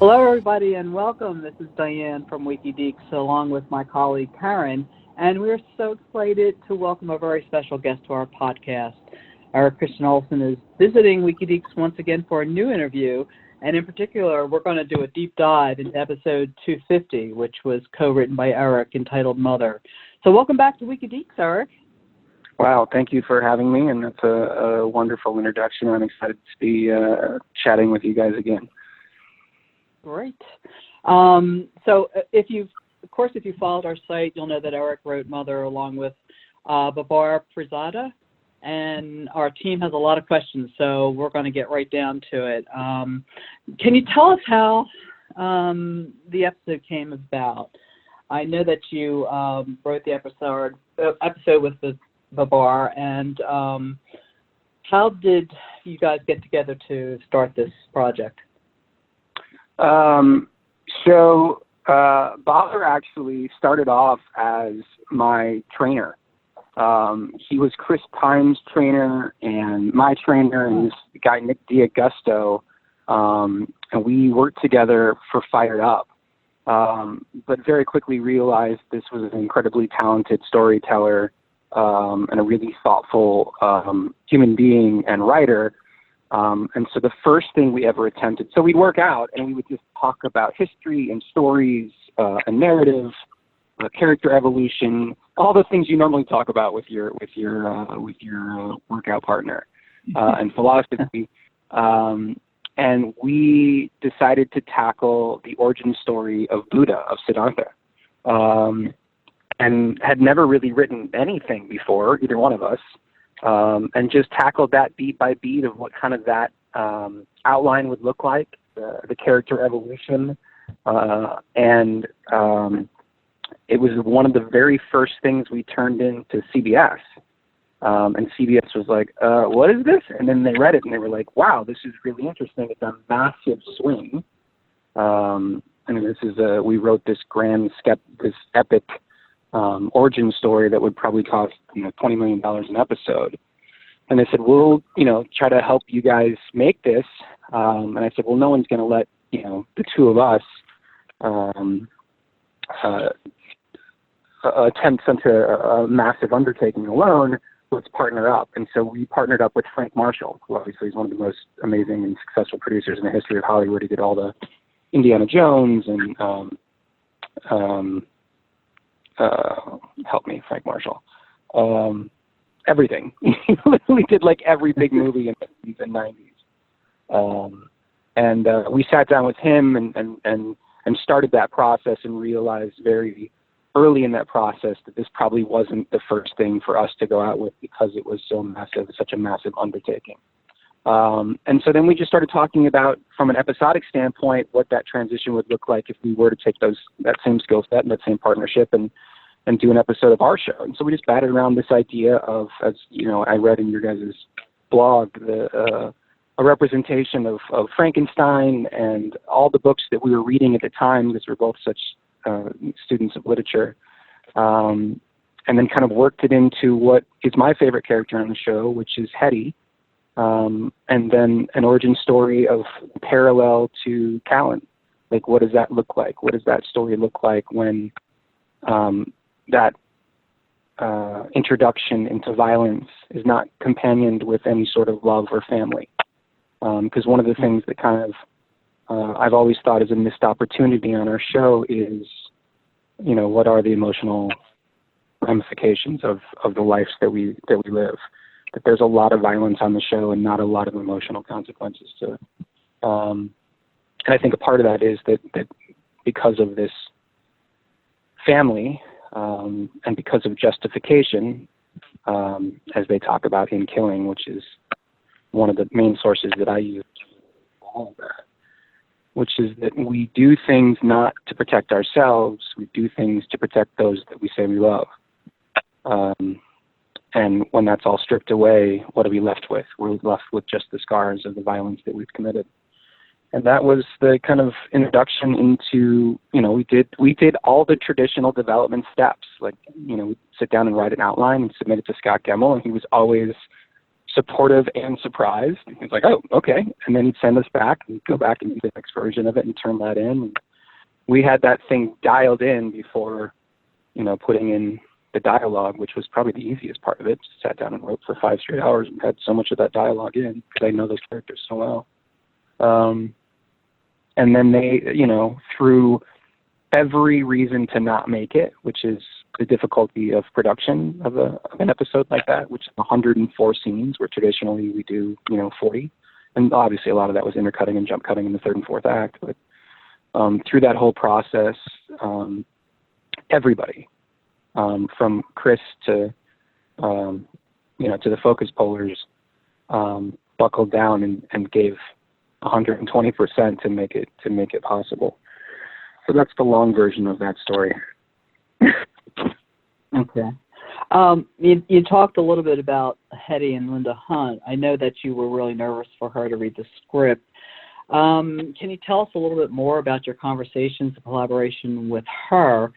Hello, everybody, and welcome. This is Diane from wikiDeeks, along with my colleague Karen, and we're so excited to welcome a very special guest to our podcast. Eric Christian Olsen is visiting wikiDeeks once again for a new interview, and in particular, we're going to do a deep dive into episode 250, which was co-written by Eric, entitled Mother. So welcome back to wikiDeeks, Eric. Wow, thank you for having me, and that's a wonderful introduction. I'm excited to be chatting with you guys again. Great. So if you followed our site, you'll know that Eric wrote Mother along with Barbar Peerzada, and our team has a lot of questions, so we're going to get right down to it. Can you tell us how the episode came about? I know that you wrote the episode with Barbar, and how did you guys get together to start this project? Barbar actually started off as my trainer. He was Chris Pine's trainer and my trainer, and this guy, Nick D'Augusto, and we worked together for Fired Up, but very quickly realized this was an incredibly talented storyteller and a really thoughtful human being and writer. And so the first thing we ever attempted, so we'd work out and we would just talk about history and stories, and narrative, character evolution, all the things you normally talk about with your workout partner, and philosophy. And we decided to tackle the origin story of Buddha, of Siddhartha, and had never really written anything before, either one of us. And just tackled that beat by beat of what kind of that outline would look like, the character evolution. And it was one of the very first things we turned into CBS. And CBS was like, what is this? And then they read it and they were like, wow, this is really interesting. It's a massive swing. And this is we wrote this this epic origin story that would probably cost $20 million an episode. And they said, we'll try to help you guys make this. And I said, well, no one's going to let the two of us attempt such a massive undertaking alone. Let's partner up. And so we partnered up with Frank Marshall, who obviously is one of the most amazing and successful producers in the history of Hollywood. He did all the Indiana Jones and help me, Frank Marshall. Everything. He literally did like every big movie in the 80s and 90s. We sat down with him and started that process and realized very early in that process that this probably wasn't the first thing for us to go out with because it was so massive, such a massive undertaking. And so then we just started talking about, from an episodic standpoint, what that transition would look like if we were to take that same skill set and that same partnership and do an episode of our show. And so we just batted around this idea of, as I read in your guys' blog, a representation of Frankenstein and all the books that we were reading at the time, because we're both such students of literature, and then kind of worked it into what is my favorite character on the show, which is Hetty. And then an origin story of parallel to Callan. Like, what does that look like? What does that story look like when that introduction into violence is not companioned with any sort of love or family? Because one of the things that kind of I've always thought is a missed opportunity on our show is, what are the emotional ramifications of the lives that we live? That there's a lot of violence on the show and not a lot of emotional consequences to it. And I think a part of that is that because of this family and because of justification, as they talk about in Killing, which is one of the main sources that I use for all of that, which is that we do things not to protect ourselves, we do things to protect those that we say we love. And when that's all stripped away, what are we left with? We're left with just the scars of the violence that we've committed. And that was the kind of introduction into, we did all the traditional development steps. Like, we'd sit down and write an outline and submit it to Scott Gemmell, and he was always supportive and surprised. He's like, oh, okay. And then he'd send us back and we'd go back and do the next version of it and turn that in. And we had that thing dialed in before, putting in the dialogue, which was probably the easiest part of it. Just sat down and wrote for 5 straight hours and had so much of that dialogue in because I know those characters so well. And then they, through every reason to not make it, which is the difficulty of production of an episode like that, which is 104 scenes where traditionally we do, 40. And obviously a lot of that was intercutting and jump cutting in the third and fourth act. But through that whole process, everybody, from Chris to, to the focus pullers, buckled down and gave 120% to make it possible. So that's the long version of that story. Okay. You talked a little bit about Hetty and Linda Hunt. I know that you were really nervous for her to read the script. Can you tell us a little bit more about your conversations and collaboration with her,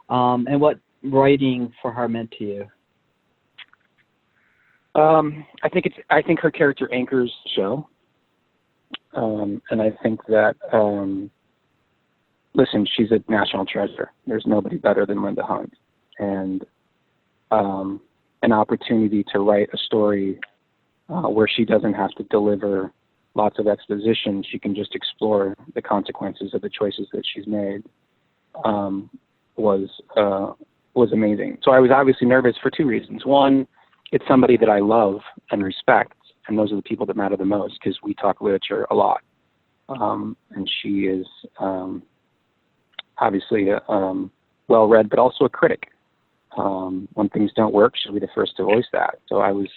and what writing for her meant to you? I think her character anchors the show. And I think that, listen, she's a national treasure. There's nobody better than Linda Hunt. And an opportunity to write a story where she doesn't have to deliver lots of exposition. She can just explore the consequences of the choices that she's made, was amazing. So I was obviously nervous for 2 reasons. One, it's somebody that I love and respect, and those are the people that matter the most because we talk literature a lot. And she is obviously well-read, but also a critic. When things don't work, she'll be the first to voice that. So I was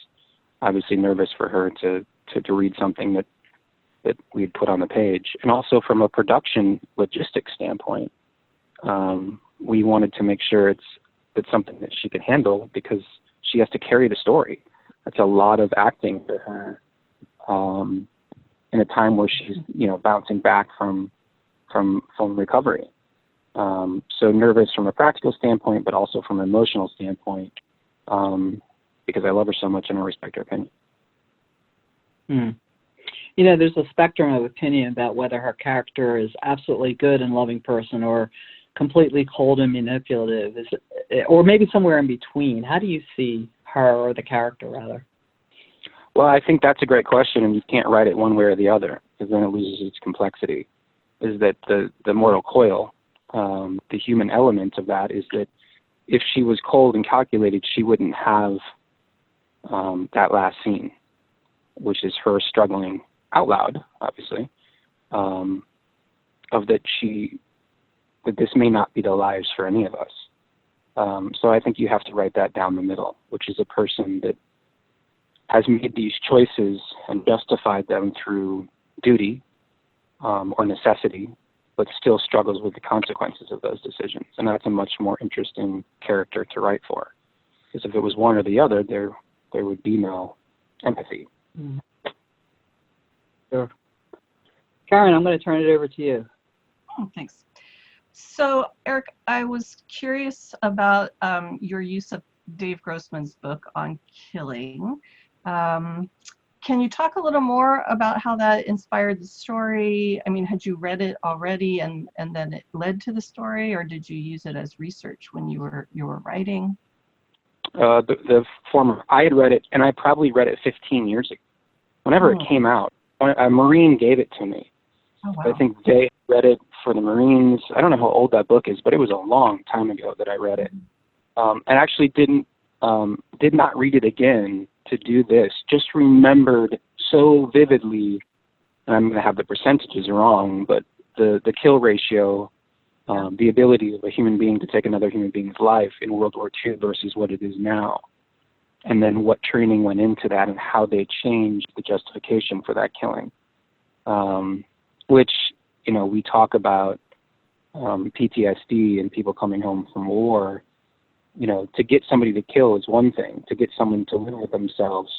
obviously nervous for her to read something that we'd put on the page. And also from a production logistics standpoint, we wanted to make sure it's something that she could handle because she has to carry the story. That's a lot of acting for her in a time where she's, bouncing back from recovery. So nervous from a practical standpoint, but also from an emotional standpoint, because I love her so much and I respect her opinion. There's a spectrum of opinion about whether her character is absolutely good and loving person or completely cold and manipulative, or maybe somewhere in between. How do you see her, or the character rather? Well, I think that's a great question, and you can't write it one way or the other because then it loses its complexity. Is that the mortal coil, the human element of that is that if she was cold and calculated, she wouldn't have that last scene, which is her struggling out loud, obviously, of that this may not be the lives for any of us. So I think you have to write that down the middle, which is a person that has made these choices and justified them through duty or necessity, but still struggles with the consequences of those decisions. And that's a much more interesting character to write for. Because if it was one or the other, there would be no empathy. Sure. Karen, I'm going to turn it over to you. Oh, thanks. So, Eric, I was curious about your use of Dave Grossman's book on killing. Can you talk a little more about how that inspired the story? I mean, had you read it already and then it led to the story, or did you use it as research when you were writing? The former. I had read it, and I probably read it 15 years ago. Whenever it came out, a Marine gave it to me. Oh, wow. I think they read it for the Marines. I don't know how old that book is, but it was a long time ago that I read it. And actually did not read it again to do this. Just remembered so vividly, and I'm going to have the percentages wrong, but the kill ratio, the ability of a human being to take another human being's life in World War II versus what it is now. And then what training went into that and how they changed the justification for that killing. Which, we talk about PTSD and people coming home from war. To get somebody to kill is one thing. To get someone to live with themselves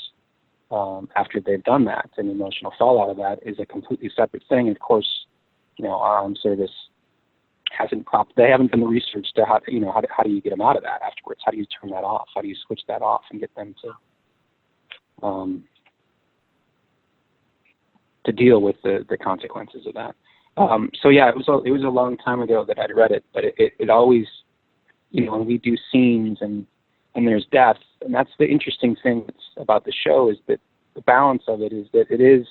after they've done that, and the emotional fallout of that is a completely separate thing. And of course, our armed service they haven't done the research to how do you get them out of that afterwards? How do you turn that off? How do you switch that off and get them to to deal with the consequences of that. So yeah, it was a long time ago that I'd read it, but it always, when we do scenes and there's death, and that's the interesting thing about the show, is that the balance of it is that it is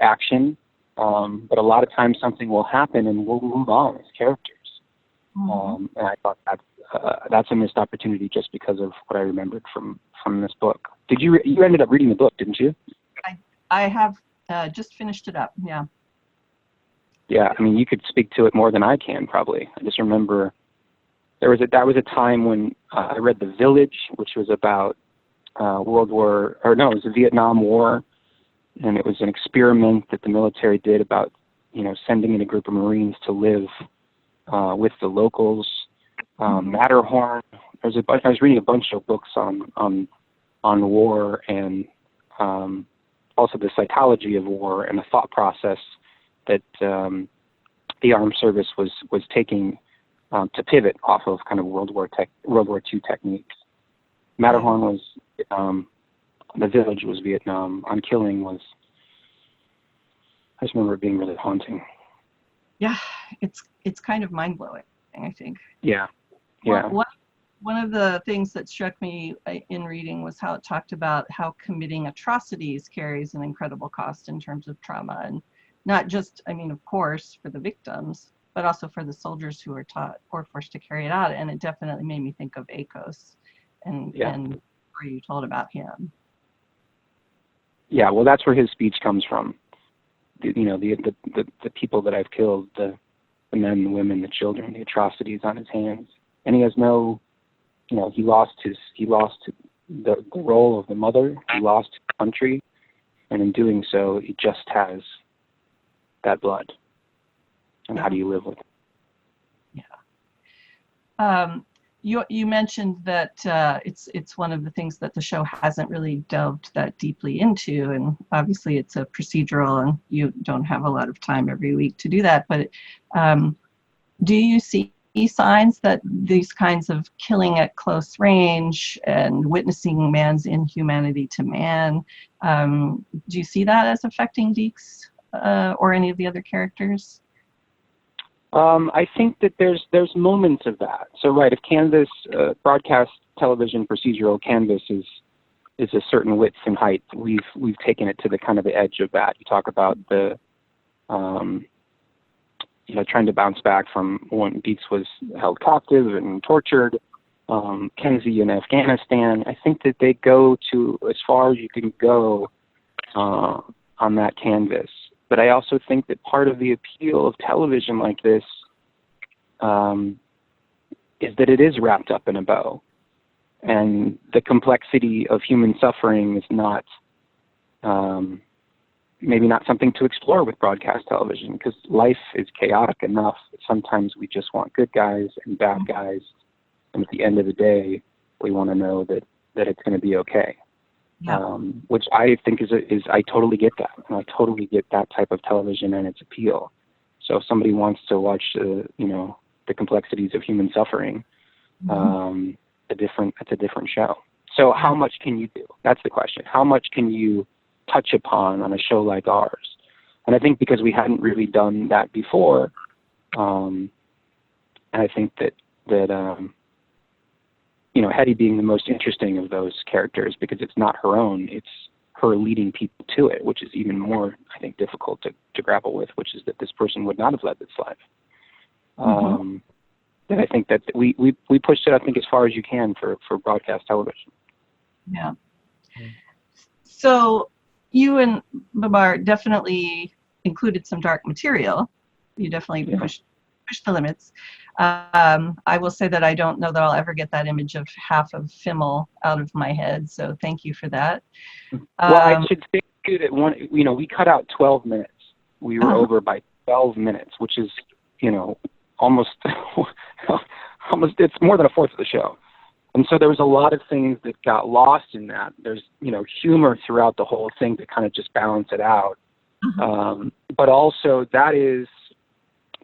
action, but a lot of times something will happen and we'll move on as characters. And I thought that's a missed opportunity just because of what I remembered from this book. You ended up reading the book, didn't you? I have just finished it up. Yeah. Yeah, I mean, you could speak to it more than I can, probably. I just remember that was a time when I read The Village, which was about it was the Vietnam War, and it was an experiment that the military did about, sending in a group of Marines to live with the locals. Matterhorn. I was reading a bunch of books on war and also the psychology of war and the thought process that the armed service was taking to pivot off of kind of World War II techniques. Matterhorn was The Village was Vietnam. On Killing was, I just remember it being really haunting. Yeah, it's kind of mind blowing, I think. Yeah. One of the things that struck me in reading was how it talked about how committing atrocities carries an incredible cost in terms of trauma, and not just, of course, for the victims, but also for the soldiers who are taught or forced to carry it out. And it definitely made me think of Akos and where you told about him. Yeah, well, that's where his speech comes from. The people that I've killed, the men, the women, the children, the atrocities on his hands, and he has no, he lost the role of the mother, he lost his country, and in doing so, he just has that blood. And how do you live with it? Yeah. You mentioned that it's one of the things that the show hasn't really delved that deeply into, and obviously it's a procedural and you don't have a lot of time every week to do that, but do you see signs that these kinds of killing at close range and witnessing man's inhumanity to man, do you see that as affecting Deeks or any of the other characters? I think that there's moments of that. So right, if Canvas, broadcast television procedural Canvas is a certain width and height, we've taken it to the kind of the edge of that. You talk about the trying to bounce back from when Deeks was held captive and tortured, Kenzie in Afghanistan. I think that they go to as far as you can go on that canvas. But I also think that part of the appeal of television like this is that it is wrapped up in a bow. And the complexity of human suffering is not, maybe not something to explore with broadcast television, because life is chaotic enough that sometimes we just want good guys and bad guys. And at the end of the day, we want to know that it's going to be okay. Yeah. Which I think is I totally get that. And I totally get that type of television and its appeal. So if somebody wants to watch the complexities of human suffering, it's a different show. So how much can you do? That's the question. How much can you touch upon on a show like ours? And I think because we hadn't really done that before, and I think that Hetty being the most interesting of those characters, because it's not her own, it's her leading people to it, which is even more, I think, difficult to grapple with, which is that this person would not have led this life. And I think that we pushed it, I think, as far as you can for broadcast television. Yeah. So you and Barbar definitely included some dark material. You definitely pushed the limits. I will say that I don't know that I'll ever get that image of half of Fimmel out of my head, so thank you for that. Well, I should say too that we cut out 12 minutes. We were over by 12 minutes, which is, almost it's more than a fourth of the show. And so there was a lot of things that got lost in that. There's, humor throughout the whole thing to kind of just balance it out. But also that is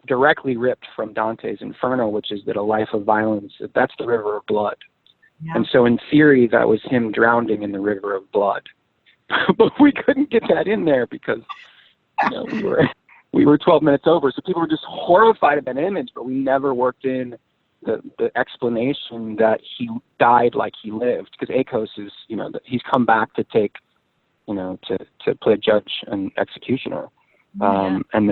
directly ripped from Dante's Inferno, which is that a life of violence, that's the river of blood. Yeah. And so in theory, that was him drowning in the river of blood. but we couldn't get that in there because we were 12 minutes over, so people were just horrified of that image, but we never worked in the explanation that he died like he lived, because Akos is, he's come back to take, to play judge and executioner, and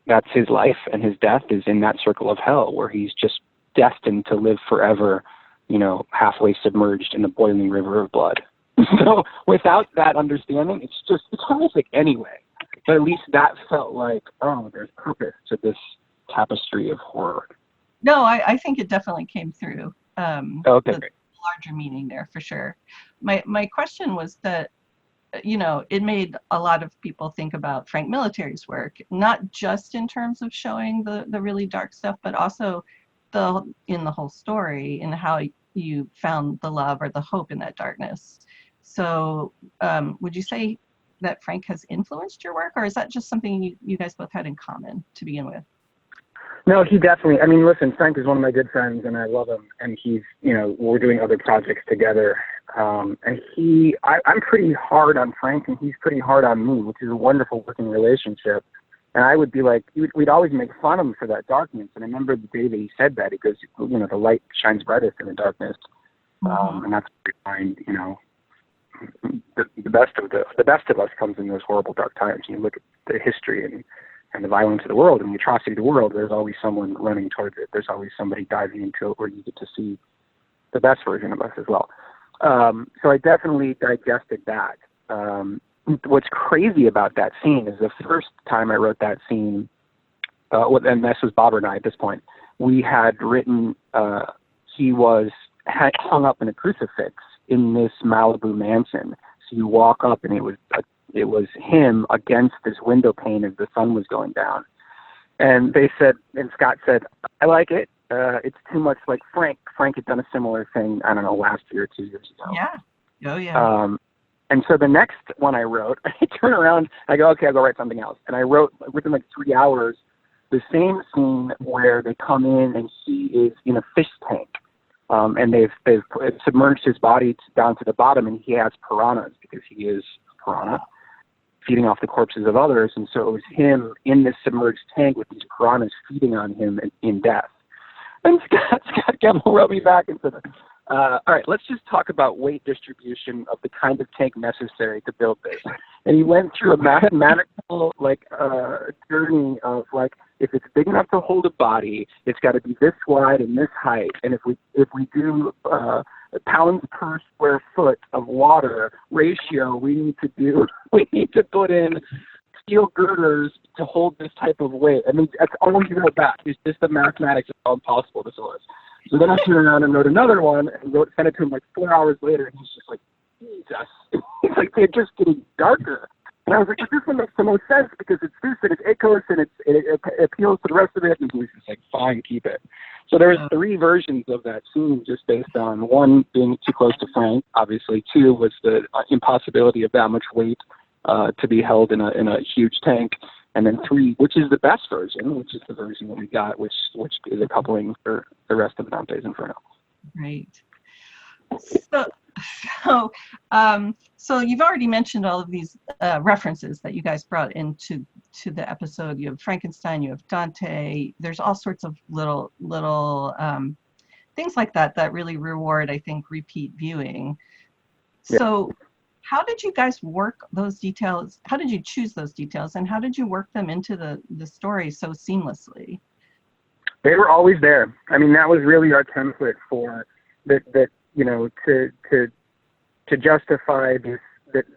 that's his life, and his death is in that circle of hell where he's just destined to live forever, halfway submerged in the boiling river of blood. So without that understanding, it's horrific anyway. But at least that felt like, there's purpose to this tapestry of horror. No, I think it definitely came through. Okay, the great. larger meaning there for sure. My question was that, it made a lot of people think about Frank Military's work, not just in terms of showing the really dark stuff, but also in the whole story and how you found the love or the hope in that darkness. So would you say that Frank has influenced your work, or is that just something you guys both had in common to begin with? No, he definitely, listen, Frank is one of my good friends and I love him, and he's, we're doing other projects together. And I'm pretty hard on Frank and he's pretty hard on me, which is a wonderful working relationship. And I would be like, we'd always make fun of him for that darkness. And I remember the day that he said that, he goes, the light shines brightest in the darkness. And that's where we find, the best of us comes in those horrible dark times. You look at the history and the violence of the world and the atrocity of the world, there's always someone running towards it. There's always somebody diving into it where you get to see the best version of us as well. So I definitely digested that. What's crazy about that scene is the first time I wrote that scene, and this was Barbar and I at this point, we had written, he had hung up in a crucifix in this Malibu mansion. So you walk up and it was him against this window pane as the sun was going down. And Scott said, I like it. It's too much like Frank. Frank had done a similar thing, I don't know, last year or 2 years ago. Yeah. Oh, yeah. And so the next one I wrote, I turn around, I go, okay, I'll go write something else. And I wrote, within like 3 hours, the same scene where they come in and he is in a fish tank. And they've submerged his body down to the bottom, and he has piranhas because he is a piranha, feeding off the corpses of others. And so it was him in this submerged tank with these piranhas feeding on him in death. And Scott Gemmell wrote me back and said, all right, let's just talk about weight distribution of the kind of tank necessary to build this. And he went through a mathematical journey of if it's big enough to hold a body, it's got to be this wide and this height. And if we do pounds per square foot of water ratio, we need to put in steel girders to hold this type of weight. That's all he wrote back. It's just the mathematics of how impossible this was. So then I turned around and wrote another one and sent it to him 4 hours later, and he's just like, Jesus. He's like, they're just getting darker. And I was like, this one makes the most sense because it's this and it's Akos and it appeals to the rest of it. And he was just like, fine, keep it. So there was 3 versions of that scene just based on, 1, being too close to Frank, obviously. 2 was the impossibility of that much weight to be held in a huge tank. And then 3, which is the best version, which is the version that we got, which is a coupling for the rest of Dante's Inferno. Right. So you've already mentioned all of these references that you guys brought into the episode. You have Frankenstein, you have Dante. There's all sorts of little things like that really reward, I think, repeat viewing. Yeah. So how did you guys work those details? How did you choose those details, and how did you work them into the story so seamlessly? They were always there. That was really our template for that to justify this,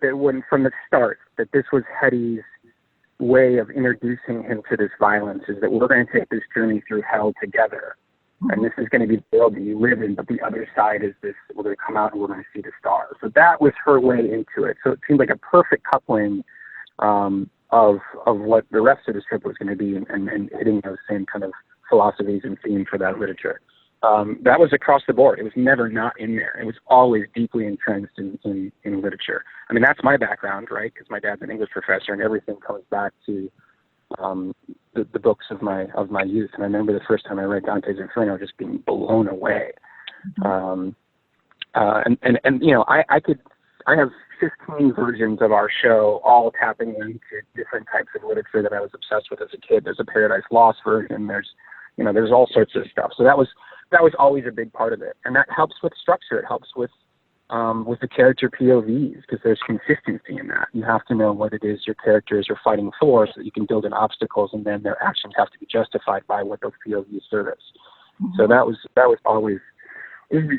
that when from the start, that this was Hetty's way of introducing him to this violence, is that we're going to take this journey through hell together. And this is going to be the world that you live in, but the other side is this, we're going to come out and we're going to see the stars. So that was her way into it. So it seemed like a perfect coupling of what the rest of the script was going to be and hitting those same kind of philosophies and themes for that literature. That was across the board. It was never not in there. It was always deeply entrenched in literature. That's my background, right? Because my dad's an English professor, and everything comes back to the books of my youth. And I remember the first time I read Dante's Inferno just being blown away. I could I have 15 versions of our show, all tapping into different types of literature that I was obsessed with as a kid. There's a Paradise Lost version. There's all sorts of stuff. So that was always a big part of it, and that helps with structure. It helps with the character POVs, because there's consistency in that. You have to know what it is your characters are fighting for, so that you can build in obstacles, and then their actions have to be justified by what those POVs service. Mm-hmm. So that was always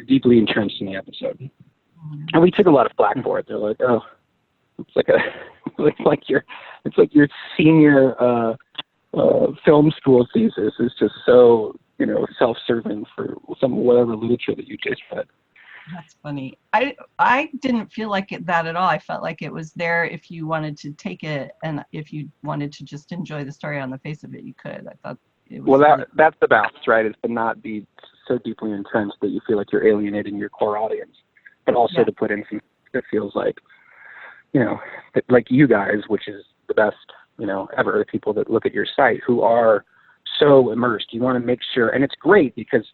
deeply entrenched in the episode. Mm-hmm. And we took a lot of flack for it. They're like, "Oh, it's like your senior film school thesis is just so self-serving for some whatever literature that you just read." That's funny. I didn't feel like that at all. I felt like it was there if you wanted to take it, and if you wanted to just enjoy the story on the face of it, you could. I thought it was. Well, that's the balance, right? Is to not be so deeply entrenched that you feel like you're alienating your core audience, but also to put in something that feels like, like you guys, which is the best, ever. People that look at your site who are so immersed. You want to make sure, and it's great because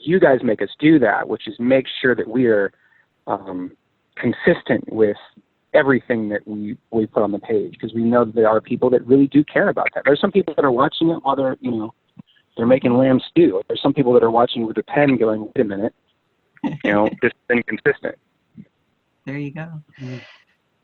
you guys make us do that, which is make sure that we are consistent with everything that we put on the page, because we know that there are people that really do care about that. There's some people that are watching it while they're making lamb stew. There's some people that are watching with a pen going, wait a minute, just inconsistent. There you go. Mm-hmm.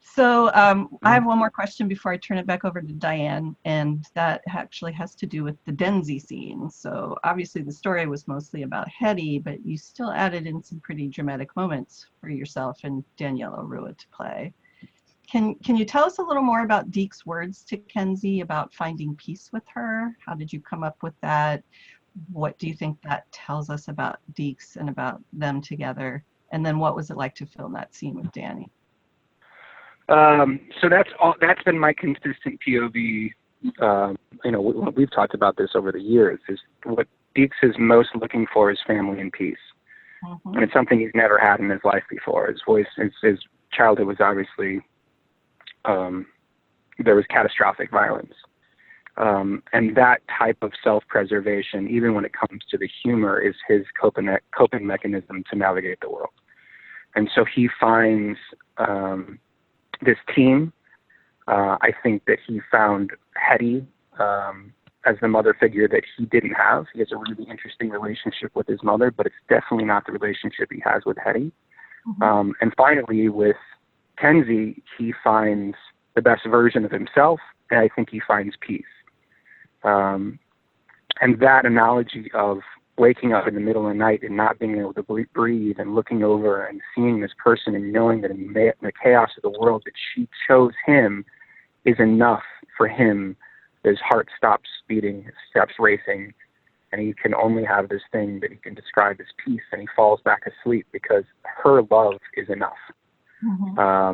So I have one more question before I turn it back over to Diane, and that actually has to do with the Denzi scene. So obviously the story was mostly about Hetty, but you still added in some pretty dramatic moments for yourself and Danielle O'Rua to play. Can you tell us a little more about Deeks' words to Kenzie about finding peace with her? How did you come up with that? What do you think that tells us about Deeks and about them together? And then what was it like to film that scene with Danny? So that's been my consistent POV. We've talked about this over the years, is what Deeks is most looking for is family and peace. Mm-hmm. And it's something he's never had in his life before. His childhood was obviously, there was catastrophic violence. And that type of self-preservation, even when it comes to the humor, is his coping mechanism to navigate the world. And so he finds this team. I think that he found Hetty as the mother figure that he didn't have. He has a really interesting relationship with his mother, but it's definitely not the relationship he has with Hetty. Mm-hmm. And finally, with Kenzie, he finds the best version of himself, and I think he finds peace. And that analogy of waking up in the middle of the night and not being able to breathe, and looking over and seeing this person and knowing that in the chaos of the world that she chose him is enough for him. His heart stops beating, his steps racing, and he can only have this thing that he can describe as peace, and he falls back asleep because her love is enough. Mm-hmm.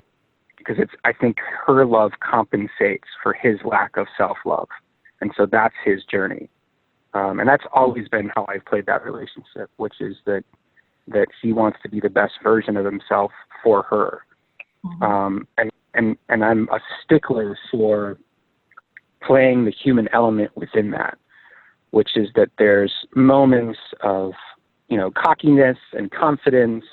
Because I think her love compensates for his lack of self-love. And so that's his journey. And that's always been how I've played that relationship, which is that he wants to be the best version of himself for her. Mm-hmm. And I'm a stickler for playing the human element within that, which is that there's moments of, cockiness and confidence.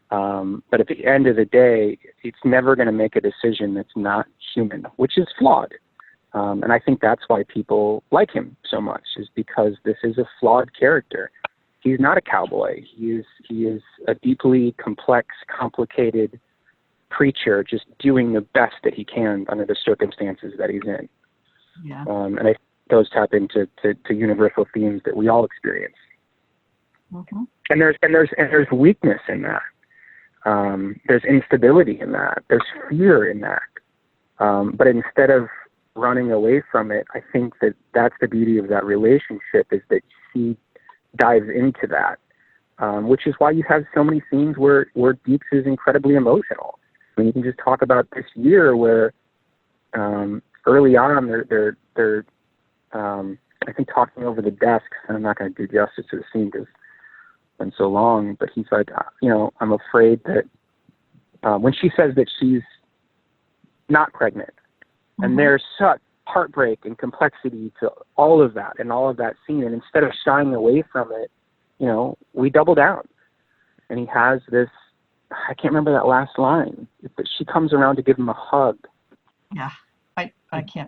But at the end of the day, it's never going to make a decision that's not human, which is flawed. And I think that's why people like him so much, is because this is a flawed character. He's not a cowboy. He is a deeply complex, complicated creature, just doing the best that he can under the circumstances that he's in. Yeah. And I think those tap into universal themes that we all experience. Mm-hmm. And there's weakness in that. There's instability in that. There's fear in that. But instead of running away from it, I think that's the beauty of that relationship, is that he dives into that, which is why you have so many scenes where Deeks is incredibly emotional. I mean, you can just talk about this year where early on they're I think talking over the desks, and I'm not going to do justice to the scene because it's been so long, but he's like, I'm afraid that when she says that she's not pregnant, and there's such heartbreak and complexity to all of that and all of that scene. And instead of shying away from it, we double down. And he has this I can't remember that last line, but she comes around to give him a hug. Yeah, I can't.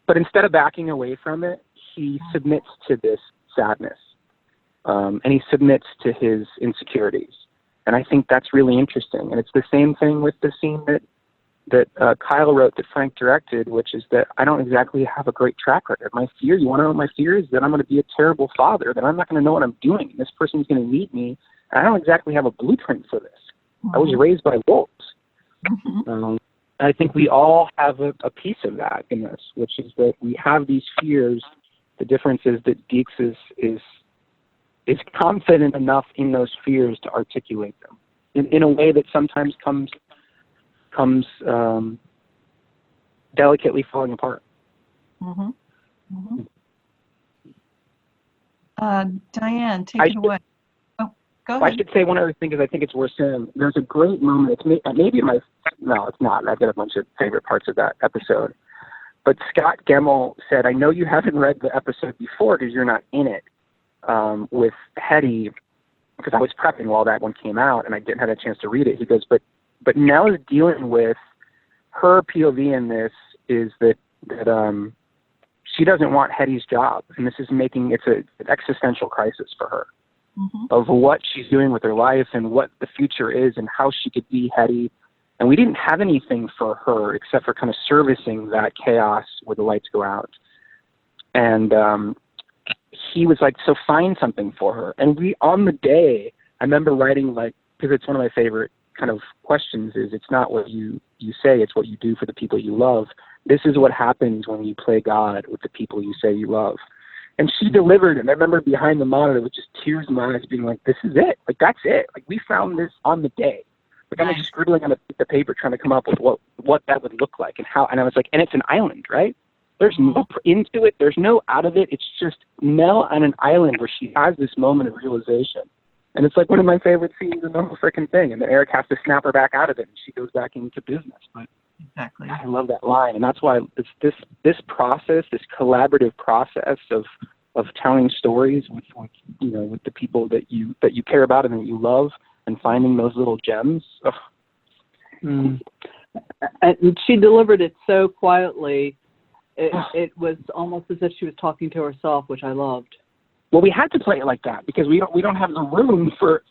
But instead of backing away from it, he submits to this sadness, and he submits to his insecurities. And I think that's really interesting. And it's the same thing with the scene that Kyle wrote that Frank directed, which is that I don't exactly have a great track record. My fear, you want to know what my fear is? That I'm going to be a terrible father, that I'm not going to know what I'm doing. And this person's going to need me. And I don't exactly have a blueprint for this. I was raised by wolves. I think we all have a piece of that in us, which is that we have these fears. The difference is that Deeks is confident enough in those fears to articulate them in a way that sometimes comes delicately falling apart. Diane, take it away. Oh, go ahead. I should say one other thing, because I think it's worth saying. There's a great moment. No, it's not. I've got a bunch of favorite parts of that episode. But Scott Gemmell said, I know you haven't read the episode before because you're not in it, with Hetty, because I was prepping while that one came out and I didn't have a chance to read it. He goes, but Nell is dealing with her POV in this is that she doesn't want Hetty's job, and this is it's an existential crisis for her of what she's doing with her life and what the future is and how she could be Hetty. And we didn't have anything for her except for kind of servicing that chaos where the lights go out. And he was like, so find something for her. And on the day, I remember writing, like, because it's one of my favorite kind of questions is, it's not what you say, it's what you do for the people you love. This is what happens when you play God with the people you say you love. And she delivered, and I remember behind the monitor with just tears in my eyes being like, this is it. Like, that's it. Like, we found this on the day. Like, I'm like scribbling on a piece of paper trying to come up with what that would look like and how. And I was like, and it's an island, right? There's no into it. There's no out of it. It's just Nell on an island where she has this moment of realization. And it's like one of my favorite scenes in the whole freaking thing. And then Eric has to snap her back out of it, and she goes back into business. But exactly, I love that line, and that's why it's this process, this collaborative process of telling stories with the people that you care about and that you love, and finding those little gems. And she delivered it so quietly. It was almost as if she was talking to herself, which I loved. Well, we had to play it like that because we don't have the room for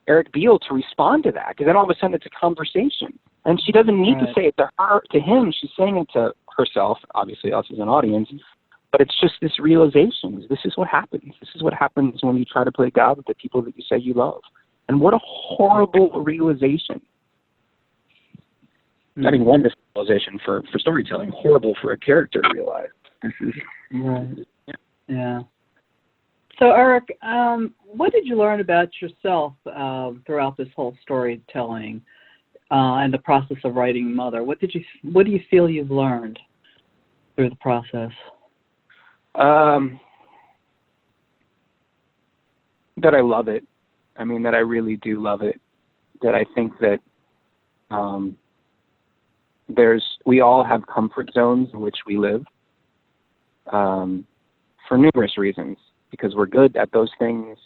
Eric Beale to respond to that, because then all of a sudden it's a conversation, and she doesn't need to say it to him. She's saying it to herself, obviously us as an audience, but it's just this realization. This is what happens. This is what happens when you try to play God with the people that you say you love. And what a horrible realization. I mean, wonderful realization for storytelling. Horrible for a character to realize. This is yeah. So, Eric, what did you learn about yourself throughout this whole storytelling and the process of writing Mother? What do you feel you've learned through the process? That I love it. I mean, that I really do love it. That I think that we all have comfort zones in which we live for numerous reasons. Because we're good at those things,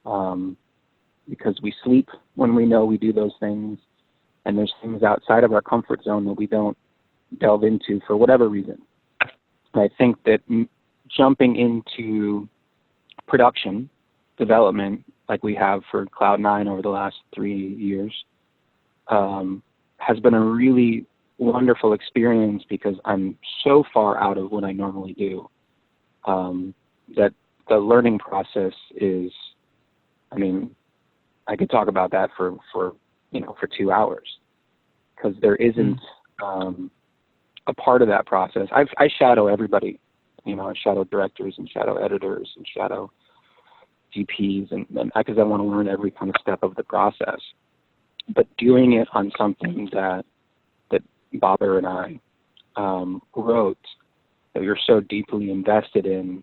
because we sleep when we know we do those things, and there's things outside of our comfort zone that we don't delve into for whatever reason. And I think that jumping into production development, like we have for Cloud9 over the last 3 years, has been a really wonderful experience, because I'm so far out of what I normally do that the learning process is, I mean, I could talk about that for 2 hours, because there isn't a part of that process. I shadow everybody, I shadow directors and shadow editors and shadow GPs, and because I want to learn every kind of step of the process. But doing it on something that Barbar and I wrote, that you're so deeply invested in,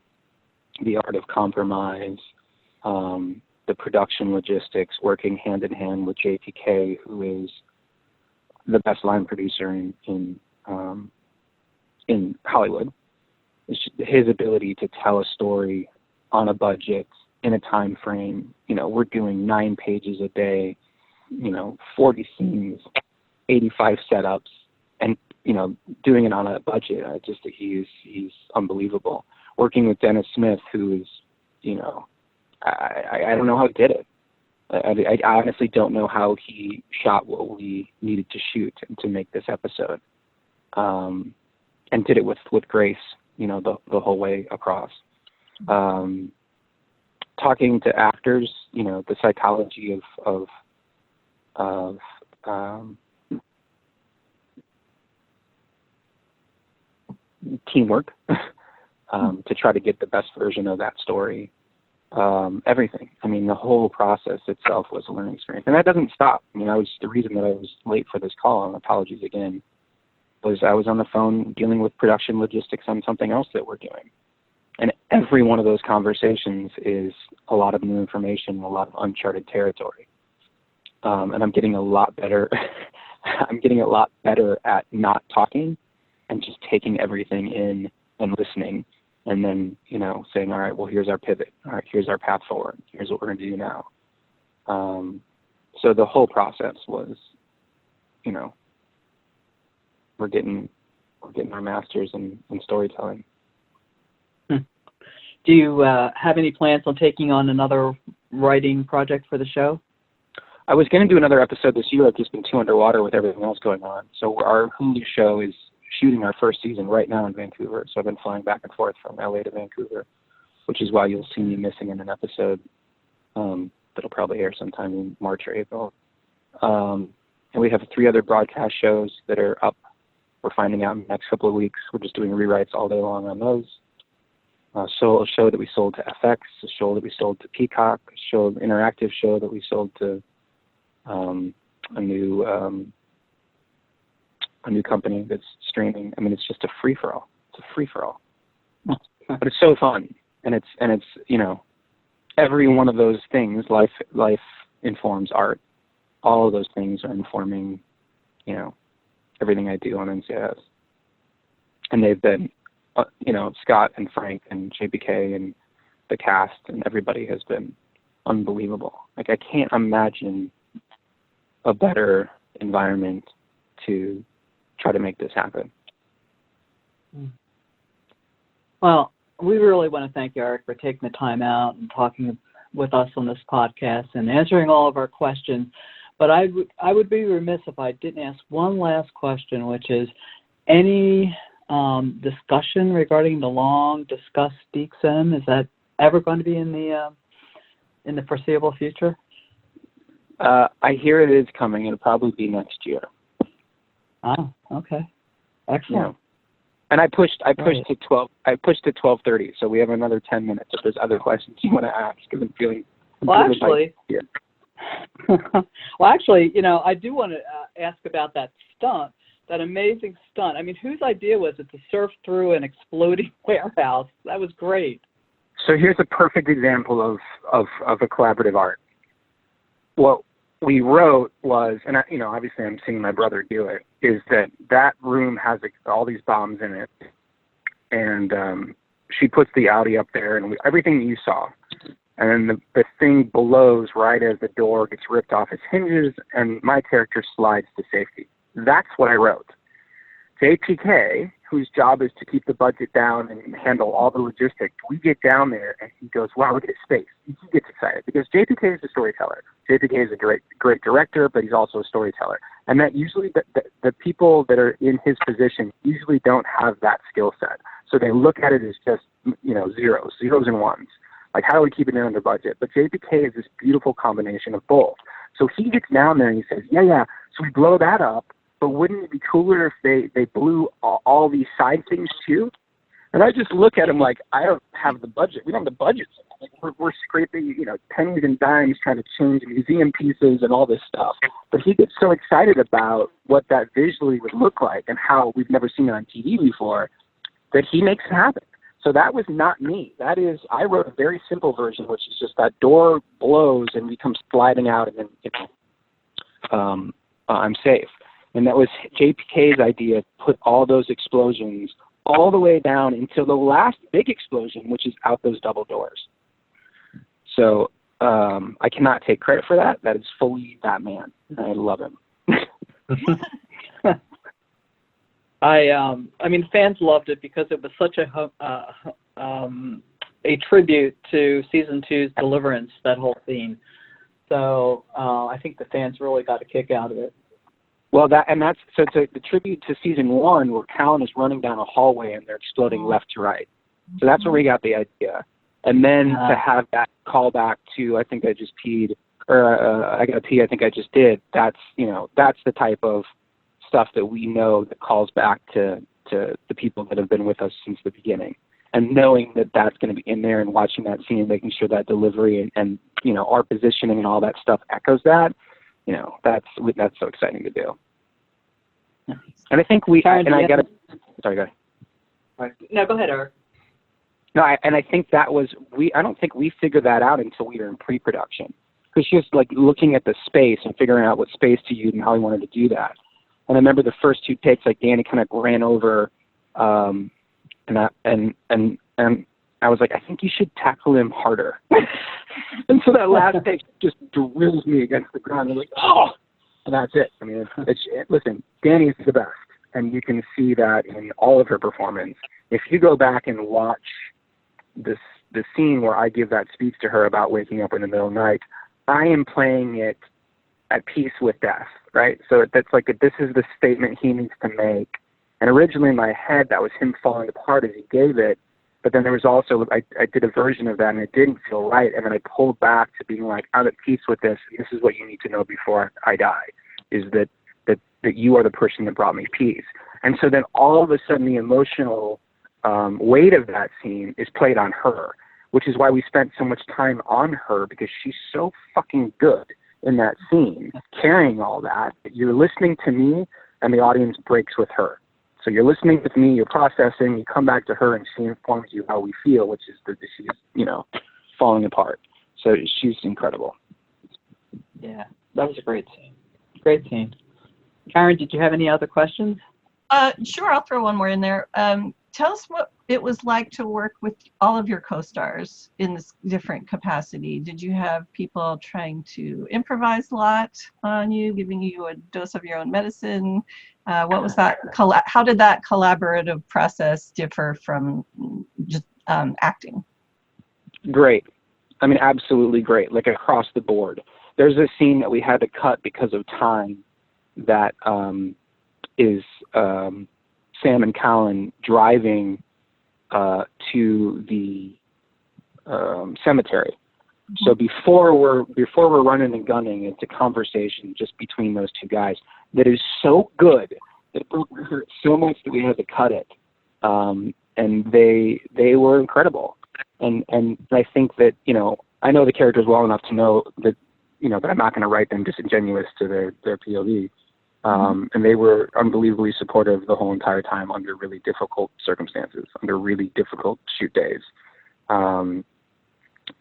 the art of compromise, the production logistics, working hand in hand with JTK, who is the best line producer in Hollywood. His ability to tell a story on a budget, in a time frame. We're doing 9 pages a day 40 scenes, 85 setups, and, doing it on a budget. He's unbelievable. Working with Dennis Smith, who is, I don't know how he did it. I honestly don't know how he shot what we needed to shoot to make this episode, and did it with grace, the whole way across. Talking to actors, the psychology of teamwork, to try to get the best version of that story. Everything. I mean, the whole process itself was a learning experience, and that doesn't stop. The reason that I was late for this call, and apologies again, was I was on the phone dealing with production logistics on something else that we're doing. And every one of those conversations is a lot of new information, a lot of uncharted territory. And I'm getting a lot better. I'm getting a lot better at not talking and just taking everything in and listening. And then, saying, all right, well, here's our pivot. All right, here's our path forward. Here's what we're going to do now. So the whole process was, we're getting our masters in storytelling. Do you have any plans on taking on another writing project for the show? I was going to do another episode this year. I've just been too underwater with everything else going on. So our Hulu show is shooting our first season right now in Vancouver. So I've been flying back and forth from LA to Vancouver, which is why you'll see me missing in an episode that'll probably air sometime in March or April. And we have 3 other broadcast shows that are up. We're finding out in the next couple of weeks. We're just doing rewrites all day long on those. So a show that we sold to FX, a show that we sold to Peacock, an interactive show that we sold to a new company that's streaming. I mean, it's just a free-for-all. It's a free-for-all. But it's so fun. And it's every one of those things, life informs art. All of those things are informing, everything I do on NCIS. And they've been, Scott and Frank and JPK and the cast and everybody has been unbelievable. Like, I can't imagine a better environment to try to make this happen. Well, we really want to thank you, Eric, for taking the time out and talking with us on this podcast and answering all of our questions. But I would be remiss if I didn't ask one last question, which is, any discussion regarding the long-discussed Deeks? Is that ever going to be in the foreseeable future? I hear it is coming. It'll probably be next year. Oh, okay, excellent. And I pushed to 12. I pushed to 12:30, so we have another 10 minutes. If there's other questions you want to ask, because I'm feeling. Well, actually, I do want to ask about that stunt, that amazing stunt. I mean, whose idea was it to surf through an exploding warehouse? That was great. So here's a perfect example of a collaborative art. What we wrote was, and obviously I'm seeing my brother do it, is that room has all these bombs in it, and she puts the Audi up there, and everything you saw, and then the thing blows right as the door gets ripped off its hinges, and my character slides to safety. That's what I wrote. JPK, whose job is to keep the budget down and handle all the logistics, we get down there and he goes, wow, look at his face. He gets excited because JPK is a storyteller. JPK is a great director, but he's also a storyteller. And that usually the people that are in his position usually don't have that skill set. So they look at it as just, zeros and ones. Like, how do we keep it under budget? But JPK is this beautiful combination of both. So he gets down there and he says, yeah, so we blow that up. But wouldn't it be cooler if they blew all these side things too? And I just look at him like, I don't have the budget. We don't have the budget. Like, we're scraping, pennies and dimes trying to change museum pieces and all this stuff. But he gets so excited about what that visually would look like and how we've never seen it on TV before that he makes it happen. So that was not me. That is, I wrote a very simple version, which is just that door blows and we come sliding out and then, I'm safe. And that was JPK's idea, put all those explosions all the way down until the last big explosion, which is out those double doors. So I cannot take credit for that. That is fully that man. I love him. I mean, fans loved it because it was such a tribute to season 2's Deliverance, that whole scene. So I think the fans really got a kick out of it. Well, that's the tribute to season 1 where Callan is running down a hallway and they're exploding left to right. So that's where we got the idea. And then to have that call back to I think I just peed, or I got to pee, I think I just did. That's the type of stuff that we know that calls back to the people that have been with us since the beginning. And knowing that that's going to be in there and watching that scene and making sure that delivery and our positioning and all that stuff echoes that, that's so exciting to do. And I think Karen, sorry, go ahead. No, go ahead, Eric. No, I think that was, I don't think we figured that out until we were in pre-production. Because she was like looking at the space and figuring out what space to use and how we wanted to do that. And I remember the first 2 takes, like Danny kind of ran over, and I was like, I think you should tackle him harder. And so that last take just drills me against the ground. I'm like, oh, and that's it. I mean, listen, Danny's the best, and you can see that in all of her performance. If you go back and watch the scene where I give that speech to her about waking up in the middle of the night, I am playing it at peace with death, right? So that's like, this is the statement he needs to make. And originally in my head, that was him falling apart as he gave it. But then there was also, I did a version of that and it didn't feel right. And then I pulled back to being like, I'm at peace with this. This is what you need to know before I die, is that you are the person that brought me peace. And so then all of a sudden the emotional weight of that scene is played on her, which is why we spent so much time on her, because she's so fucking good in that scene, carrying all that. You're listening to me and the audience breaks with her. So you're listening with me, you're processing, you come back to her and she informs you how we feel, which is that she's, falling apart. So she's incredible. Yeah, that was a great scene. Great scene. Karen, did you have any other questions? Sure, I'll throw one more in there. Tell us what it was like to work with all of your co-stars in this different capacity. Did you have people trying to improvise a lot on you, giving you a dose of your own medicine? What was that? How did that collaborative process differ from just acting? Great. I mean, absolutely great, like across the board. There's a scene that we had to cut because of time that is Sam and Callan driving to the cemetery. So before we're running and gunning, it's a conversation just between those 2 guys that is so good that it broke my heart so much that we had to cut it. And they were incredible. And I think that, I know the characters well enough to know that, that I'm not going to write them disingenuous to their POV. And they were unbelievably supportive the whole entire time under really difficult circumstances, under really difficult shoot days. And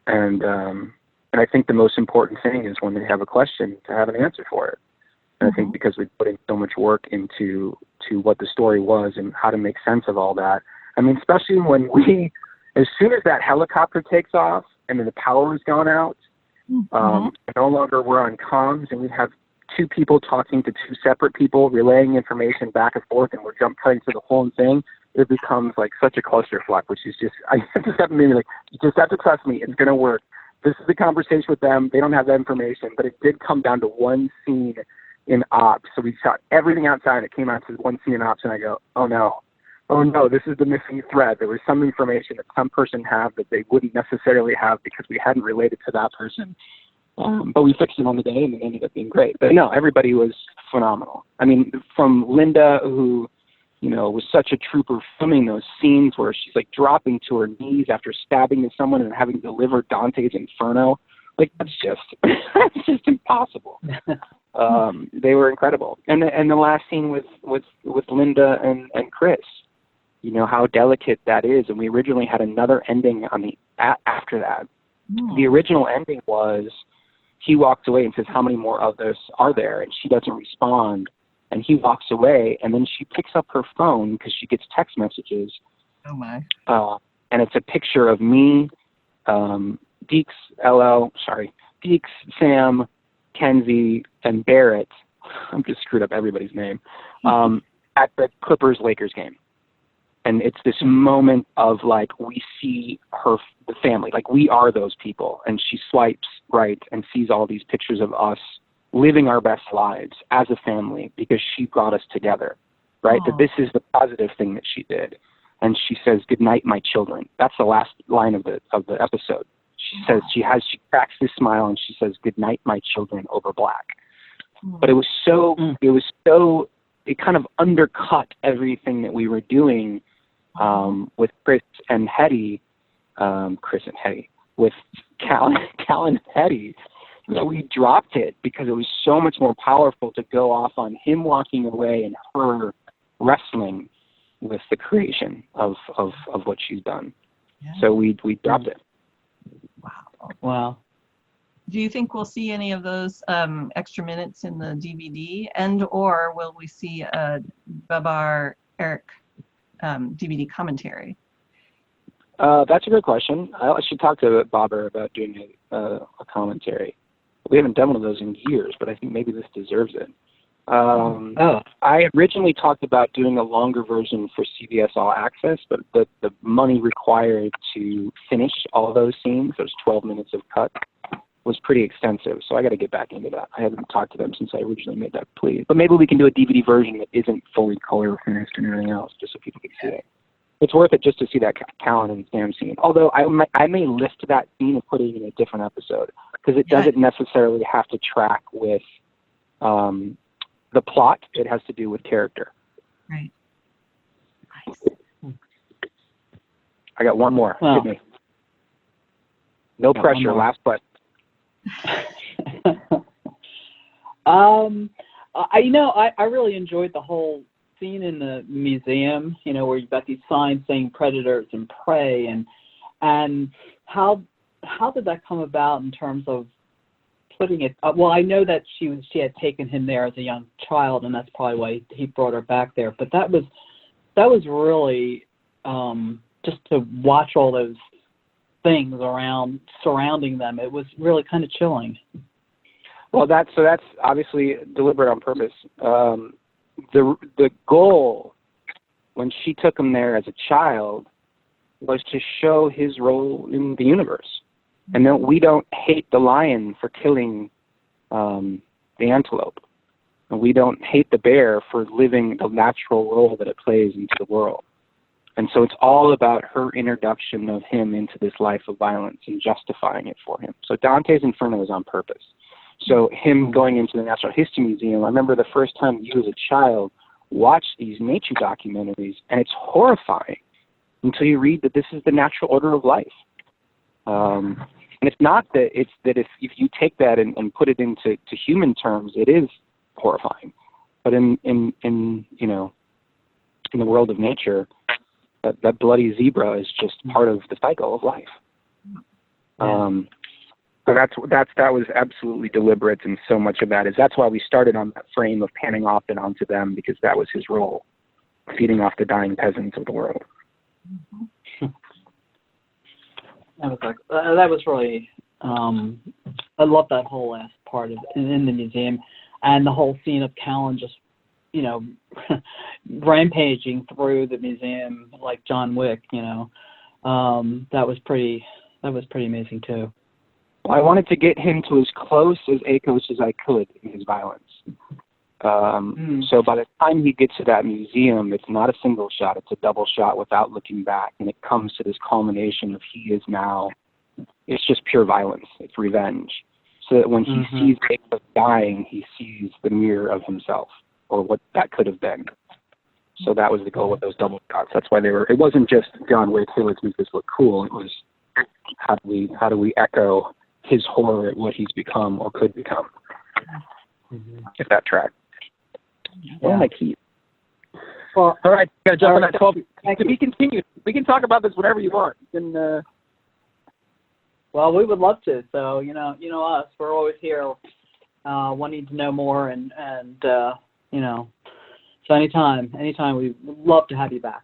I think the most important thing is when they have a question to have an answer for it. And I think because we put in so much work into what the story was and how to make sense of all that. I mean, especially when as soon as that helicopter takes off and then the power has gone out, no longer we're on comms and we have 2 people talking to 2 separate people, relaying information back and forth, and we're jump cutting to the whole thing, it becomes like such a clusterfuck, which is just, I just have to be like, you just have to trust me, it's going to work. This is the conversation with them. They don't have that information, but it did come down to one scene in ops. So we shot everything outside. It came out to one scene in ops, and I go, oh no, this is the missing thread. There was some information that some person had that they wouldn't necessarily have because we hadn't related to that person. But we fixed it on the day, and it ended up being great. But no, everybody was phenomenal. I mean, from Linda, who, was such a trooper filming those scenes where she's like dropping to her knees after stabbing someone and having delivered Dante's Inferno. Like, that's just impossible. They were incredible. And the last scene with Linda and Chris, how delicate that is. And we originally had another ending after that. The original ending was, he walks away and says, how many more of this are there? And she doesn't respond. And he walks away, and then she picks up her phone because she gets text messages. Oh, my. And it's a picture of me Deeks, Sam, Kenzie, and Barrett. I'm just screwed up everybody's name. At the Clippers-Lakers game. And it's this moment of, like, we see the family, like, we are those people. And she swipes right and sees all these pictures of us living our best lives as a family because she brought us together, right? That this is the positive thing that she did. And she says, "Good night, my children." That's the last line of the episode. She says, she cracks this smile and she says, "Good night, my children," over black. But it kind of undercut everything that we were doing with Chris and Hetty, with Cal and Hetty. We dropped it because it was so much more powerful to go off on him walking away and her wrestling with the creation of what she's done. Yeah. So we dropped it. Wow. Do you think we'll see any of those extra minutes in the DVD, or will we see a Barbar Eric DVD commentary? That's a good question. I should talk to Barbar about doing a commentary. We haven't done one of those in years, but I think maybe this deserves it. I originally talked about doing a longer version for CBS All Access, but the money required to finish all those scenes, those 12 minutes of cut, was pretty extensive. So I got to get back into that. I haven't talked to them since I originally made that plea. But maybe we can do a DVD version that isn't fully color finished and everything else, just so people can see it. It's worth it just to see that Callan and Sam scene. Although I may lift that scene and put it in a different episode because it doesn't necessarily have to track with the plot. It has to do with character. Right. Nice. I got one more. Hit me. No pressure. Last question. I really enjoyed the whole scene in the museum, where you've got these signs saying predators and prey, and how did that come about in terms of putting it? Well, I know that she had taken him there as a young child, and that's probably why he brought her back there. But that was really just to watch all those things surrounding them. It was really kind of chilling. Well, that's obviously deliberate on purpose. The goal when she took him there as a child was to show his role in the universe, and that we don't hate the lion for killing the antelope, and we don't hate the bear for living the natural role that it plays into the world. And so it's all about her introduction of him into this life of violence and justifying it for him. So Dante's Inferno is on purpose. So him going into the Natural History Museum, I remember the first time you as a child watched these nature documentaries, and it's horrifying until you read that this is the natural order of life. And it's not that it's that if you take that and put it into human terms, it is horrifying. But in the world of nature, that bloody zebra is just part of the cycle of life. So that was absolutely deliberate, and so much of that is that's why we started on that frame of panning off and onto them, because that was his role, feeding off the dying peasants of the world. That was really I love that whole last part of in the museum, and the whole scene of Callan just rampaging through the museum like John Wick. That was pretty amazing too. I wanted to get him to as close as Akos as I could in his violence. So by the time he gets to that museum, it's not a single shot, it's a double shot without looking back. And it comes to this culmination of he is now, it's just pure violence, it's revenge. So that when he sees Akos dying, he sees the mirror of himself, or what that could have been. So that was the goal with those double shots. That's why it wasn't just John Wick, hey, let's make this look cool. It was how do we echo his horror at what he's become or could become. If that track. What am I keep? Well, all right, got to jump on that 12. To be continued. We can talk about this whenever you want. Well, we would love to. So us, we're always here, wanting to know more, and so anytime, we would love to have you back.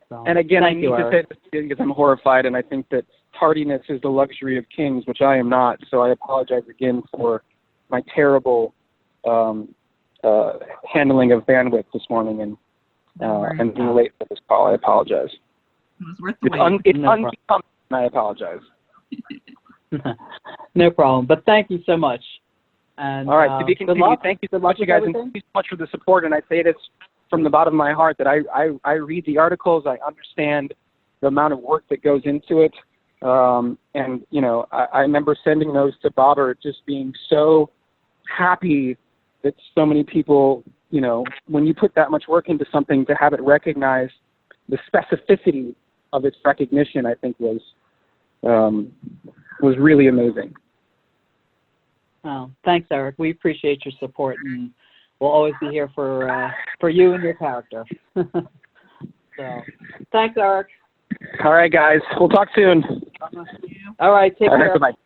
So, and again, I need to say this because I'm horrified, and I think that tardiness is the luxury of kings, which I am not. So I apologize again for my terrible handling of bandwidth this morning and being late for this call. I apologize. It was worth the wait. It's unbecoming, and I apologize. No problem. But thank you so much. And, all right, to be continued. Luck. Thank you so much, you guys, and thank you so much for the support. And I say this from the bottom of my heart that I read the articles. I understand the amount of work that goes into it. And, you know, I remember sending those to Barbar, just being so happy that so many people, you know, when you put that much work into something, to have it recognized, the specificity of its recognition, I think was really amazing. Oh, thanks, Eric. We appreciate your support, and we'll always be here for you and your character. So, thanks, Eric. All right, guys. We'll talk soon. All right, take care. Bye-bye.